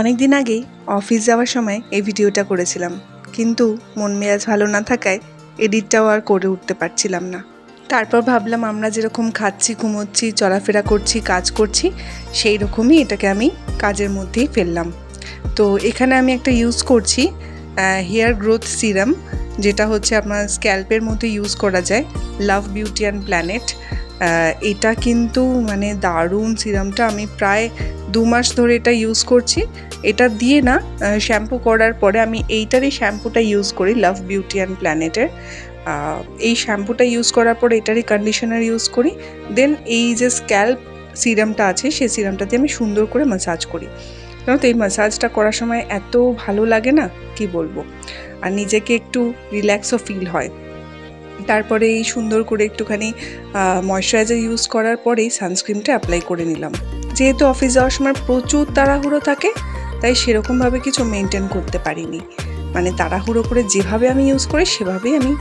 অনেক দিন আগেই অফিস যাওয়ার সময় এই ভিডিওটা করেছিলাম, কিন্তু মন মেজাজ ভালো না থাকায় এডিটটাও আর করে উঠতে পারছিলাম না। তারপর ভাবলাম আমরা যেরকম খাচ্ছি, ঘুমোচ্ছি, চলাফেরা করছি, কাজ করছি, সেই রকমই এটাকে আমি কাজের মধ্যেই ফেললাম। তো এখানে আমি একটা ইউজ করছি হেয়ার গ্রোথ সিরাম, যেটা হচ্ছে আপনার স্ক্যাল্পের মধ্যে ইউজ করা যায়, লাভ বিউটি অ্যান্ড প্ল্যানেট। এটা কিন্তু মানে দারুণ সিরামটা, আমি প্রায় 2 মাস ধরে এটা ইউজ করছি। এটা দিয়ে না শ্যাম্পু করার পরে আমি এইটারই শ্যাম্পুটা ইউজ করি, লাভ বিউটি অ্যান্ড প্ল্যানেটের। এই শ্যাম্পুটা ইউজ করার পর এটারই কন্ডিশনার ইউজ করি। দেন এই যে স্ক্যাল্প সিরামটা আছে, সেই সিরামটা দিয়ে আমি সুন্দর করে ম্যাসাজ করি। কারণ তো এই ম্যাসাজটা করার সময় এত ভালো লাগে না, কি বলবো, আর নিজেকে একটু রিল্যাক্সও ফিল হয়। তারপরে এই সুন্দর করে একটুখানি ময়শ্চারাইজার ইউজ করার পরেই সানস্ক্রিনটা অ্যাপ্লাই করে নিলাম। যেহেতু অফিস যাওয়ার সময় প্রচুর তাড়াহুড়ো থাকে, তাই সেরকমভাবে কিছু মেনটেন করতে পারিনি। মানে তাড়াহুড়ো করে যেভাবে আমি ইউজ করি সেভাবেই আমি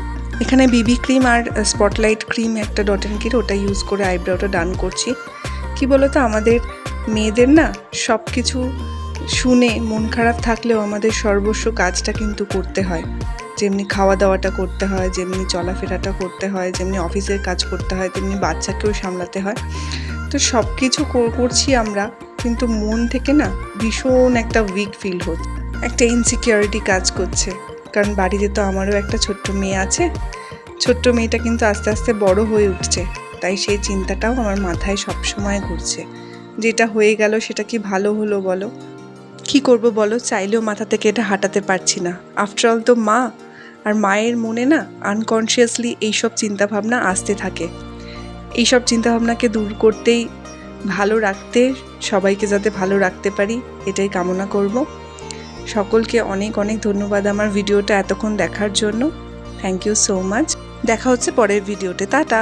এখানে বিবি ক্রিম আর স্পটলাইট ক্রিম একটা ডট অ্যান্ড কির, ওটা ইউজ করে আইব্রোটা ডান করছি। কি বলতো, আমাদের মেয়েদের না সব কিছু শুনে মন খারাপ থাকলেও আমাদের সর্বস্ব কাজটা কিন্তু করতে হয়। যেমনি খাওয়া দাওয়াটা করতে হয়, যেমনি চলাফেরাটা করতে হয়, যেমনি অফিসের কাজ করতে হয়, তেমনি বাচ্চাকেও সামলাতে হয়। তো সব কিছু করছি আমরা, কিন্তু মন থেকে না ভীষণ একটা উইক ফিল হচ্ছে, একটা ইনসিকিউরিটি কাজ করছে। কারণ বাড়িতে তো আমারও একটা ছোট্ট মেয়ে আছে। ছোট্ট মেয়েটা কিন্তু আস্তে আস্তে বড় হয়ে উঠছে, তাই সেই চিন্তাটাও আমার মাথায় সবসময় ঘুরছে। যেটা হয়ে গেল সেটা কি ভালো হলো বলো? কি করব বলো, চাইলেও মাথা থেকে এটা হাঁটাতে পারছি না। আফটারঅল তো মা, আর মায়ের মনে না আনকনসিয়াসলি এইসব চিন্তাভাবনা আসতে থাকে। এইসব চিন্তাভাবনাকে দূর করতেই, ভালো রাখতে, সবাইকে যাতে ভালো রাখতে পারি, এটাই কামনা করব। সকলকে অনেক অনেক ধন্যবাদ আমার ভিডিওটা এতক্ষণ দেখার জন্য। Thank you so much. দেখা হচ্ছে পরের ভিডিওতে। টাটা।